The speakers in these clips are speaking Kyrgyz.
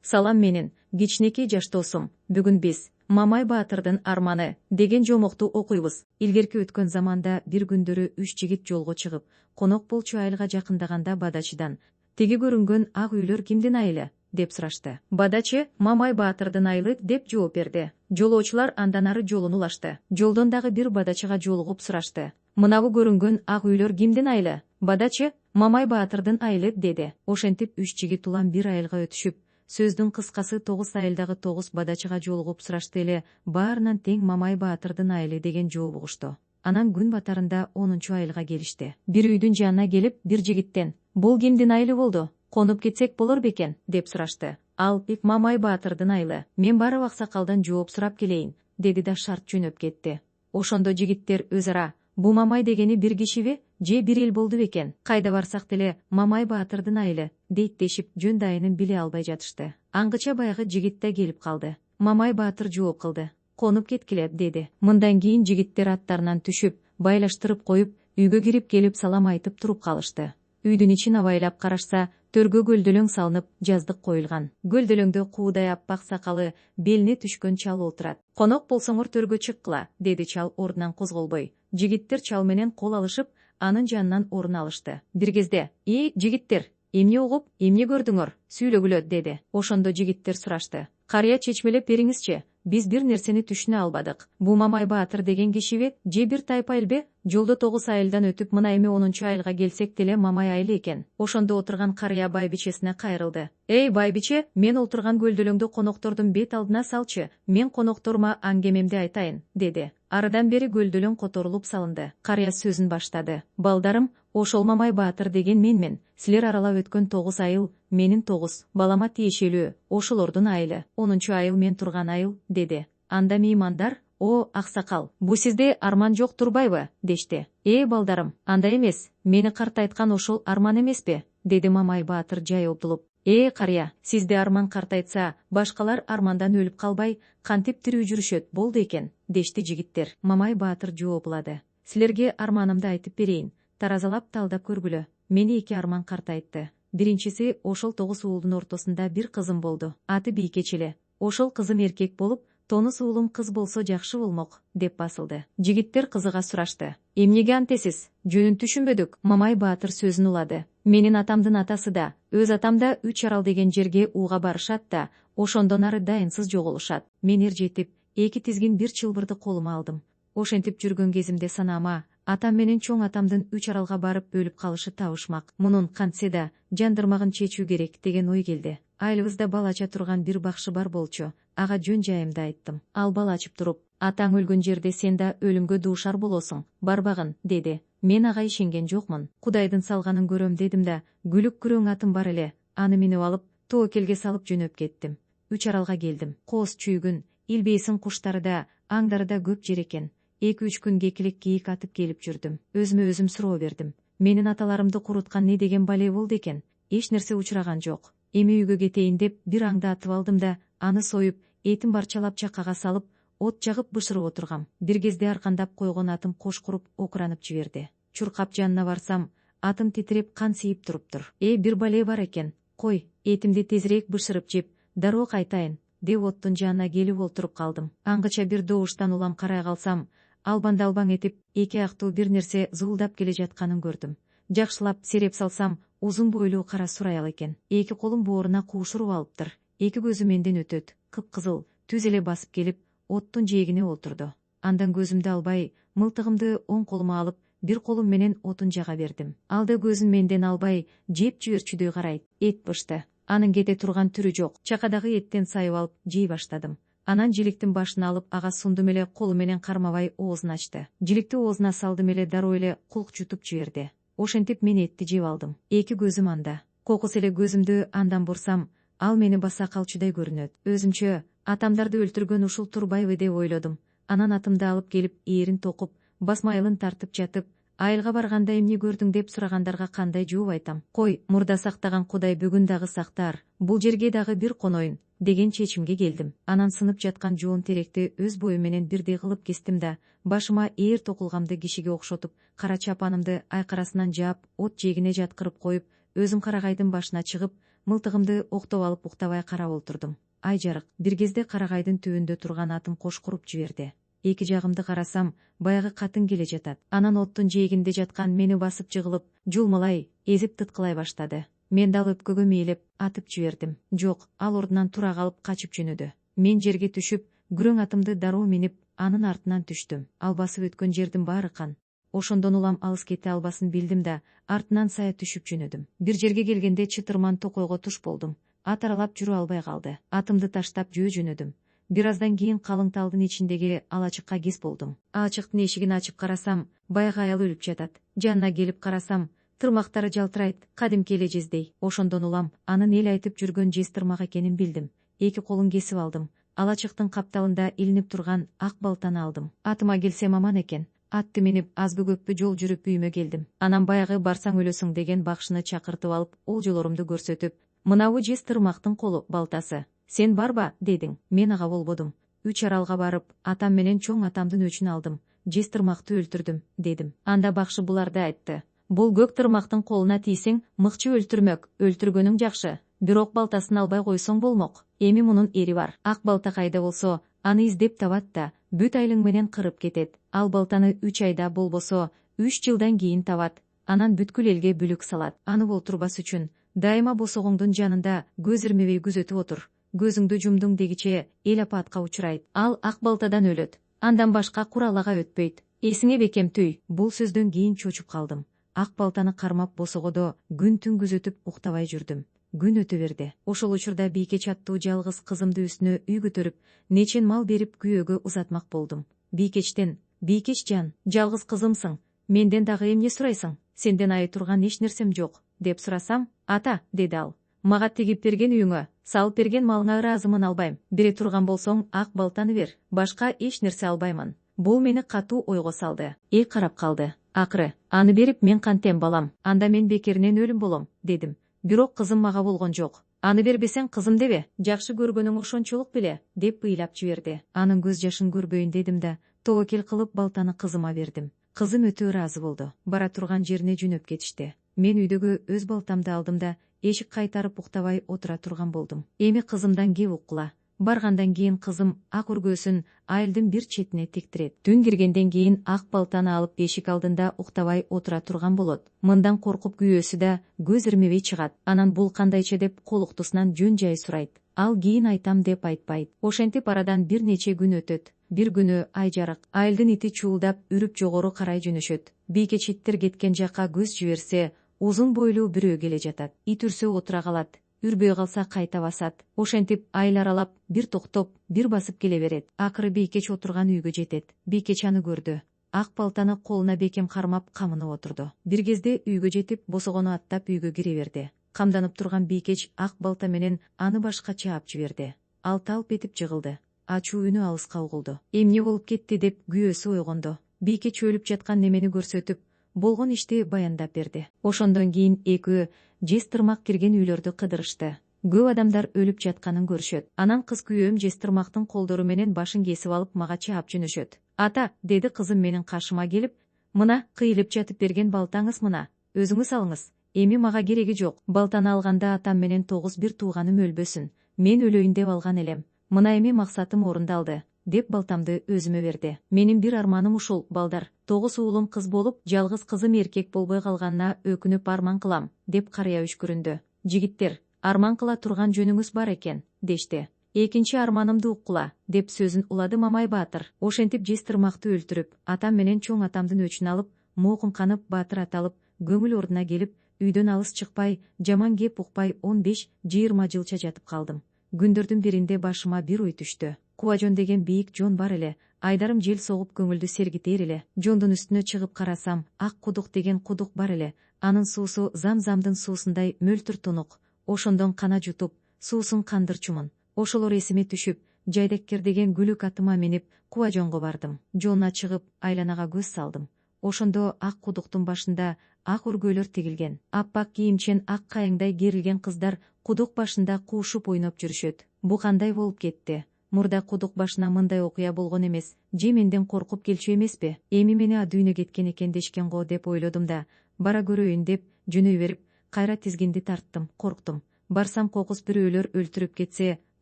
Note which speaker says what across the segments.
Speaker 1: Салам менин кичинекей жаштоосум. Бүгүн биз Мамай Баатырдын арманы деген жомокту окуйбуз. Илгерки өткөн заманда бир күндөрү 3 жигит жолго чыгып, конок болчу айылга жакындаганда бадачыдан: "Тиги көрүнгөн ак үйлөр кимдин айылы?" деп сурашты. Бадачы: "Мамай Баатырдын айылы" деп жооп берди. Жолоочулар андан ары жолун улашты. Жолдон дагы бир бадачыга жолугуп сурашты: "Мынабу көрүнгөн ак үйлөр кимдин айылы?" Бадачы: "Мамай Баатырдын айылы" деди. Ошентип 3 жигит улам бир айылга өтүшүп, сөздүн кыскасы 9 айылдагы 9 бадачыга жолугуп сурашты эле баарынан тең Мамай Баатырдын айылы деген жооп угушту. Анан күн батарында 10-чу айылга келишти. Бир үйдүн жанына келип, бир жигиттен: "Бул кимдин айылы болду? Конуп кетсек болор бекен?" деп сурашты. Ал: "Мамай Баатырдын айылы. Мен барып аксакалдан жооп сурап келейин" деди да шарт жөнөп кетти. Ошондо жигиттер өз ара: "Бу Мамай дегени бир кишиби же бир эл болду бекен? Кайда барсак деле Мамай Баатырдын айылы" дейт дешип жөн дайынын биле албай жатышты. Аңгыча баягы жигит да келип калды. Мамай Баатыр жооп кылды: "Конуп кеткиле" деди. Мындан кийин жигиттер аттарынан түшүп, байлаштырып коюп, үйгө кирип келип салам айтып туруп калышты. Үйдүн ичин абайлап карашса, төргө көлдөлөң салынып, жаздык коюлган. Көлдөлөңдө куудай аппак сакалы, белине түшкөн чал отурат. "Конок болсоңор төргө чыккыла" деди чал ордунан козголбой. Жигиттер чал менен кол алышып, анын жанынан орун алышты. Бир кезде: жигиттер, эмне угуп, эмне көрдүңөр? Сүйлөгүлө" деди. Ошондо жигиттер сурашты: "Карыя, чечмелеп бериңизчи, биз бир нерсени түшүнө албадык. Бу Мамай Баатыр деген кишиби же бир тайпа элби? Жолдо 9 айылдан өтүп, мына эми 10-чу айылга келсек деле Мамай айылы экен." Ошондо отурган карыя байбичесине кайрылды: "Эй, байбиче, мен отурган көлдөлөңдү коноктордун бет алдына салчы, мен конокторума аңгемемди айтайын" деди. Арыдан бери көлдөлөң которулуп салынды. Карыя сөзүн баштады: "Балдарым, ошол Мамай Баатыр деген менмин. Силер аралап өткөн 9 айыл менин 9 балама тиешелүү, ошолордун айылы. 10-чу айыл мен турган айыл" деди. Анда меймандар: "О, аксакал, бу сизде арман жок турбайбы?" дешти. Балдарым, андай эмес. Мени картайткан ошол арман эмеспи?" деди Мамай Баатыр жай обдулуп. Карыя, сизде арман картайтса, башкалар армандан өлүп калбай, кантип тирүү жүрүшөт болду экен?" дешти жигиттер. Мамай Баатыр жоопулады: "Силерге арманымды айтып берейин. Таразалап талдап көргүлө. Мени 2 арман картайтты. Биринчиси, ошол 9 уулдун ортосунда бир кызым болду. Аты Бийкечеле. Ошол кызым эркек болуп, тонус уулум кыз болсо жакшы болмок" деп басылды. Жигиттер кызыга сурашты: "Эмнеге антесиз? Жөнүн түшүнбөдүк." Мамай Баатыр сөзүн улады: "Менин атамдын атасы да, өз атам да 3 арал деген жерге ууга барышат да, ошондон ары дайынсыз жоголушат. Мен эржетип, 2 тизгин бир чылбырды колума алдым. Ошентип жүргөн кезимде санаама, атам менен чоң атамдын 3 аралга барып өлүп калышы табышмак. Мунун кантсе да жандырмагын чечүү керек деген ой келди. Айылыбызда балача турган бир бакшы бар болчу. Ага жөн жайымды айттым. Ал бала ачып туруп: 'Атаң өлгөн жерде сен да өлүмгө дуушар болосуң, барбагын' деди. Мен ага ишенген жокмун. Кудайдын салганын көрөм дедим да, күлүк күрөң атым бар эле. Аны минип алып, тоокелге салып жөнөп кеттим. 3 аралга келдим. Кооз чүйгүн, илбейсин куштары да, аңдары да көп жер экен. 2-3 күн кекилик кийик атып келип жүрдүм. Өзүмө өзүм суроо бердим: менин аталарымды куруткан не деген бале болду экен? Эч нерсе учураган жок. Эми үйгө кетейин деп бир аңды атып алдым да, аны союп, этин барчалап чакага салып, от жагып бышырып отургам. Бир кезде аркандап койгон атым кошкуруп окуранып жиберди. Чуркап жанына барсам, атым титиреп кан сийип туруптур. Бир бале бар экен. Кой, этимди тезирээк бышырып жеп, дароо кайтайын" деп оттун жанына келип олтуруп калдым. Аңгыча бир добуштан улам карай калсам, албан-далбаң этип 2 актуу бир нерсе зуулдап келе жатканын көрдүм. Жакшылап сереп салсам, узун бойлуу кара сур аял экен. 2 колун бооруна куушуруп алыптыр. 2 көзү менден өтөт. Кыпкызыл, түз эле басып келип, оттун жээгине отурду. Андан көзүмдү албай, мылтыгымды оң колума алып, бир колум менен отун жага бердим. Ал да көзүн менден албай, жеп жиберчүдөй карайт. Эт бышты. Анын кете турган түрү жок. Чакадагы эттен сайып алып, жей баштадым. Анан жиликтин башын алып, ага сундум эле колу менен кармабай оозун ачты. Жиликти оозуна салдым эле дароо эле кулк жутуп жиберди. Ошентип мен этти жеп алдым. 2 көзүм анда. Кокус эле көзүмдү андан бурсам, ал мени баса калчудай көрүнөт. Өзүмчө атамдарды өлтүргөн ушул турбайбы деп ойлодум. Анан атымды алып келип, ээрин токуп, басмайылын тартып жатып, айылга барганда эмне көрдүң деп сурагандарга кандай жооп айтам? Кой, мурда сактаган Кудай бүгүн дагы сактар. Бул жерге дагы бир коноюн деген чечимге келдим. Анан сынып жаткан жоон теректи өз боюм менен бирдей кылып кестим да, башыма ээр токулгамды кишиге окшотуп, кара чапанымды айкарасынан жаап, от жээгине жаткырып коюп, өзүм карагайдын башына чыгып, мылтыгымды октоп алып уктабай карап отурдум. Ай жарык, бир кезде карагайдын түбүндө турган атым кош куруп жиберди. Эки жагымды карасам, баягы катын келе жатат. Анан оттун жээгинде жаткан мени басып жыгылып, жулмалай, эзип тыткылай баштады. Мен дал өпкөгө мээлеп атып жибердим. Жок, ал ордунан тура калып качып жөнөдү. Мен жерге түшүп, күрөң атымды дароо минип, анын артынан түштүм. Ал басып өткөн жердин баары кан. Ошондон улам алыс кете албасын билдим да, артынан сая түшүп жөнөдүм. Бир жерге келгенде чытырман токойго туш болдум. Ат аралап жүрө албай калды. Атымды таштап жөнөдүм. Бир аздан кийин калың талдын ичиндеги алачыкка кез болдум. Алачыктын эшигин ачып карасам, баягы аял өлүп жатат. Жанына келип карасам, тырмактары жалтырайт, кадимки эле жездей. Ошондон улам анын эл айтып жүргөн жез тырмак экенин билдим. Эки колун кесип алдым. Алачыктын капталында илинип турган ак балтаны алдым. Атыма келсем аман экен. Атты минип азбы көппү жол жүрүп үйүмө келдим. Анан баягы барсаң өлөсүң деген бакшыны чакыртып алып, олжолорумду көрсөтүп, мынабу жез тырмактын колу, балтасы. Сен барба, дедиң. Мен ага болбодум. 3 аралга барып, атам менен чоң атамдын өчүн алдым. Жез тырмакты өлтүрдүм, дедим. Анда бакшы буларды айтты. Бул көк тырмактын колуна тийсең, мыкчы өлтүрмөк, өлтүргөнүң жакшы. Бирок балтасын албай койсоң болмок. Эми мунун эри бар. Ак балта кайда болсо, аны издеп табат да, бүт айлың менен кырып кетет. Ал балтаны 3 айда болбосо, 3 жылдан кийин табат. Анан бүткүл элге бүлүк салат. Аны болтурбас үчүн дайыма босогоңдун жанында көз ирмебей күзөтүп отур. Көзүңдү жумдуң дегиче эл апатка учурайт. Ал ак балтадан өлөт. Андан башка куралага өтпөйт. Эсиңе бекем түй. Бул сөздөн кийин чочуп калдым. Ак балтаны кармап босогодо күн түн күзөтүп уктабай жүрдүм. Күн өтө берди. Ошол учурда Бийкеч аттуу жалгыз кызымды үстүнө үй көтөрүп, нечен мал берип күйөөгө узатмак болдум. Бийкечтен: "Бийкеч жан, жалгыз кызымсың. Менден дагы эмне сурайсың? Сенден ай турган эч нерсем жок", деп сурасам, "Ата", деди ал. "Мага тигип берген үйүңө, салып берген малыңа ыраазымын, албайм. Бере турган болсоң, ак балтаны бер. Башка эч нерсе албаймын". Бул мени катуу ойго салды. Эл карап калды. "Акыры, аны берип мен кантем балам? Анда мен бекеринен өлүм болом", дедим. Бирок кызым мага болгон жок. "Аны бербесең кызым дебе, жакшы көргөнүң ошончолук беле", деп ыйлап жиберди. Анын көз жашын көрбөйүн дедим да, тобокел кылып балтаны кызыма бердим. Кызым өтө ыраазы болду. Бара турган жерине жөнөп кетишти. Мен үйдөгү өз балтамды алдым да, эшик кайтарып уктабай отура турган болдум. Эми кызымдан кеп уккула. Баргандан кийин кызым ак өргөөсүн айылдын бир четине тиктирет. Түн киргенден кийин ак балтаны алып эшик алдында уктабай отура турган болот. Мындан коркуп күйөөсү да көз ирмебей чыгат. Анан бул кандайча деп колуктусунан жөн жай сурайт. Ал кийин айтам деп айтпайт. Ошентип арадан бир нече күн өтөт. Бир күнү ай жарык, айылдын ити чуулдап үрүп жогору карай жөнөшөт. Бийкеч иттер кеткен жакка көз жиберсе, узун бойлуу бирөө келе жатат. Ит үрсө отура калат. Үрбөй калса кайта басат. Ошентип айыл аралап, бир токтоп, бир басып келе берет. Акыры Бийкеч отурган үйгө жетет. Бийкеч аны көрдү. Ак балтаны колуна бекем кармап камынып отурду. Бир кезде үйгө жетип, босогону аттап үйгө кире берди. Камданып турган Бийкеч ак балта менен аны башка чаап жиберди. Ал талп этип жыгылды. Ачуу үнү алыска угулду. Эмне болуп кетти деп күйөөсү ойгонду. Бийкеч өлүп жаткан немени көрсөтүп, болгон ишти баяндап берди. Ошондон кийин экөө жез тырмак кирген үйлөрдү кыдырышты. Көп адамдар өлүп жатканын көрүшөт. Анан кыз күйөөм жез тырмактын колдору менен башын кесип алып мага чаап жөнөшөт. "Ата", деди кызым менин каршыма келип, "Мына кыйылып жатып берген балтаңыз мына. Өзүңүз алыңыз. Эми мага кереги жок. Балтаны алганда атам менен 9 бир тууганым өлбөсүн. Мен өлөйүн деп алган элем. Мына эми максатым орундалды", деп балтамды өзүмө берди. Менин бир арманым ушул, балдар. 9 уулум кыз болуп, жалгыз кызым эркек болбой калганына өкүнүп арман кылам, деп карыя үшкүрүндү. "Жигиттер, арман кыла турган жөнүңүз бар экен", дешти. "Экинчи арманымды уккула", деп сөзүн улады Мамай баатыр. Ошентип жез тырмакты өлтүрүп, атам менен чоң атамдын өчүн алып, моокун канып баатыр аталып, көңүл ордуна келип, үйдөн алыс чыкпай, жаман кеп укпай 15-20 жылча жатып калдым. Күндөрдүн биринде башыма бир ой түштү. Кубажон деген бийик жон бар эле. Айдарым жел согуп көңүлдү сергитер эле. Жондун үстүнө чыгып карасам, ак кудук деген кудук бар эле. Анын суусу Замзамдын суусундай мөлтүр тунук. Ошондон кана жутуп, суусун кандырчумун. Ошолор эсиме түшүп, Жайдаккер деген күлүк атыма минип, Кубажонго бардым. Жонуна чыгып, айланага көз салдым. Ошондо ак кудуктун башында ак өргөөлөр тигилген. Аппак кийимчен ак кайыңдай керилген кыздар кудук башында куушуп ойноп жүрүшөт. Бу кандай болуп кетти? Мурда кудук башына мындай окуя болгон эмес. Же менден коркуп келчү эмеспи? Эми мени дүйнө кеткен экен дешкен го деп ойлодум да, бара көрөйүн деп жөнөй берип, кайра тизгинди тарттым, корктум. барсам кокус бирөөлөр өлтүрүп кетсе,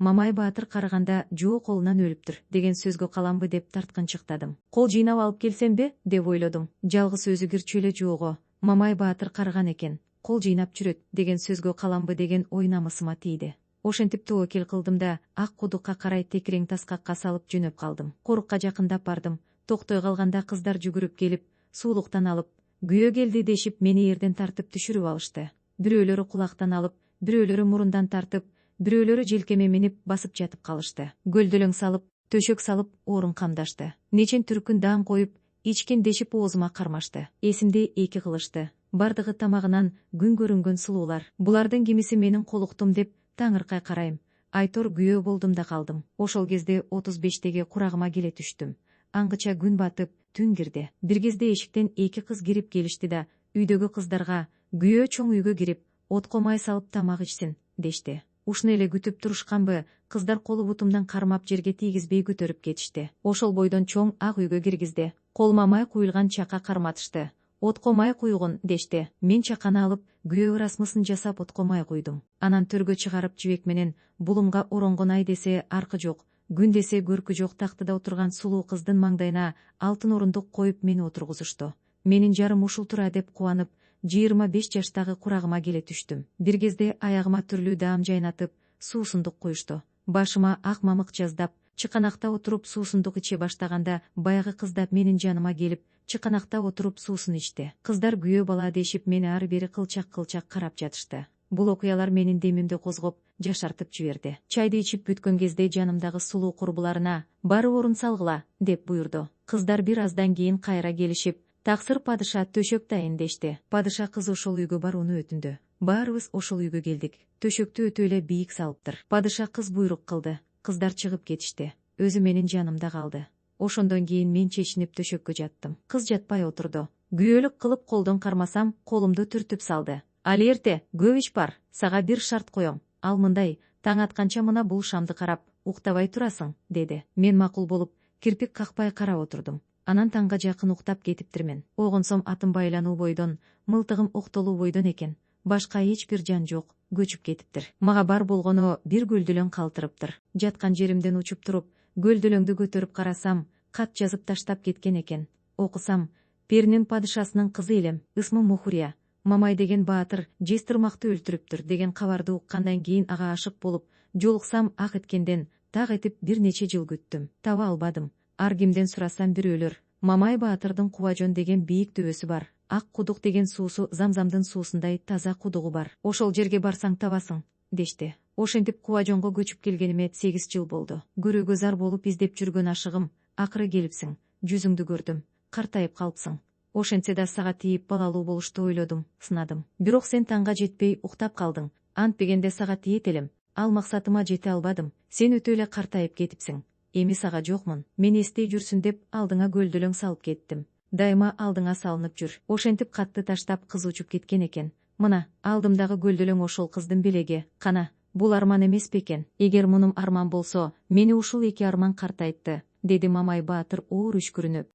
Speaker 1: Мамай Баатыр караганда жоо колунан өлүптүр деген сөзгө каламбы деп тарткынчыктадым. Кол жыйнап алып келсемби деп ойлодум. Жалгыз өзү кирчү эле жоого Мамай Баатыр караган экен, кол жыйнап жүрөт деген сөзгө каламбы деген ой намысыма тийди. Ошентип тобокел кылдым да ак кудукка карай текирең таскакка салып жөнөп калдым. Корукка жакындап бардым. Токтой калганда кыздар жүгүрүп келип, суулуктан алып, күйөө келди дешип мени эрден тартып түшүрүп алышты. Бирөөлөрү кулактан алып, бирөөлөрү мурундан тартып, бирөөлөрү желкеме минип басып жатып калышты. Гөлдөлөң салып, төшөк салып орун камдашты. Нечен түркүн даан коюп, ичкен дешип оозума кармашты. Эсимде эки кылышты. Бардыгы тамагынан күн көрүнгөн сулуулар. Булардын кимиси менин колуктум деп таңыркай карайм. Айтор күйөө болдум да калдым. Ошол кезде 35-теги курагыма келе түштүм. Аңгыча күн батып, түн кирди. Бир кезде эшиктен эки кыз кирип келишти да, үйдөгү кыздарга күйөө чоң үйгө кирип, отко май салып тамак ичсин дешти. Ушуну эле күтүп турушканбы, кыздар колу бутумдан кармап жерге тийгизбей көтөрүп кетишти. Ошол бойдон чоң ак үйгө киргизди. Колума май куюлган чака карматышты. Отко май куйгун дешти. Мен чаканы алып, күйөө ырасмысын жасап отко май куйдум. Анан төргө чыгарып жибек менен булумга оронгон ай десе аркы жок, күн десе көркү жок тактыда отурган сулуу кыздын маңдайына алтын орундук коюп мени отургузушту. Менин жарым ушул тура деп кубанып, 25 жаштагы курагыма келе түштүм. Бир кезде аягыма түрлүү даам жайнатып, суусундук куюшту. Башыма ак мамык жаздап, чыканакта отуруп суусундук иче баштаганда, баягы кыздар менин жаныма келип, чыканакта отуруп суусун ичти. Кыздар күйөө бала дешип мени ары бери кылчак-кылчак карап жатышты. Бул окуялар менин демимди козгоп, жашартып жиберди. Чайды ичип бүткөн кезде жанымдагы сулуу курбуларына бары орун салгыла деп буйрду. Кыздар бир аздан кийин кайра келишип, таксыр падыша төшөк дайын дешти. Падыша кыз ошол үйгө барууну өтүндү. Баарыбыз ошол үйгө келдик. Төшөктү өтө эле бийик салыптыр. Падыша кыз буйрук кылды. Кыздар чыгып кетишти. Өзү менин жанымда калды. Ошондон кийин мен чечинип төшөккө жаттым. Кыз жатпай отурду. Күйөөлүк кылып колдон кармасам, колумду түртүп салды. Али эрте, көп ич бар. Сага бир шарт коем. Ал мындай, таң атканча мына бул шамды карап, уктабай турасың, деди. Мен макул болуп, кирпик какпай карап отурдум. Анан таңга жакын уктап кетиптирмин. Огонсом атым байлануу бойдон, мылтыгым октолуу бойдон экен. Башка эч бир жан жок, көчүп кетиптир. Мага бар болгону бир гөлдөлөң калтырыптыр. Жаткан жеримден учуп туруп, гөлдөлөңдү көтөрүп карасам, кат жазып таштап кеткен экен. Окусам, Перинин падышасынын кызы элем, ысмы Мухурия. Мамай деген баатыр жез тырмакты өлтүрүптүр деген кабарды уккандан кийин ага ашык болуп, жолуксам ак эткенден так этип бир нече жыл күттүм. Таба албадым. Ар кимден сурасам бирөөлөр, Мамай Баатырдын Кубажон деген бийик төбөсү бар. Ак кудук деген суусу Замзамдын суусундай таза кудугу бар. Ошол жерге барсаң табасың, дешти. Ошентип Кубажонго көчүп келгениме 8 жыл болду. Көрүүгө зар болуп издеп жүргөн ашыгым, акыры келипсиң. Жүзүңдү көрдүм. Картайып калыпсың. Ошентсе да сага тийип балалуу болушту ойлодум, сынадым. Бирок сен таңга жетпей уктап калдың. Антпегенде сага тиет элем. Ал максатыма жете албадым. Сен өтө эле картайып кетипсиң. Эми сага жокмун. Мен эстей жүрсүн деп алдыңа гөлдөлөң салып кеттим. Дайыма алдыңа салынып жүр. Ошентип катты таштап кыз учуп кеткен экен. Мына, алдымдагы гөлдөлөң ошол кыздын белеги. Кана, бул арман эмес бекен. Эгер мунум арман болсо, мени ушул эки арман картайтты, деди Мамай Баатыр оор үшкүрүнүп.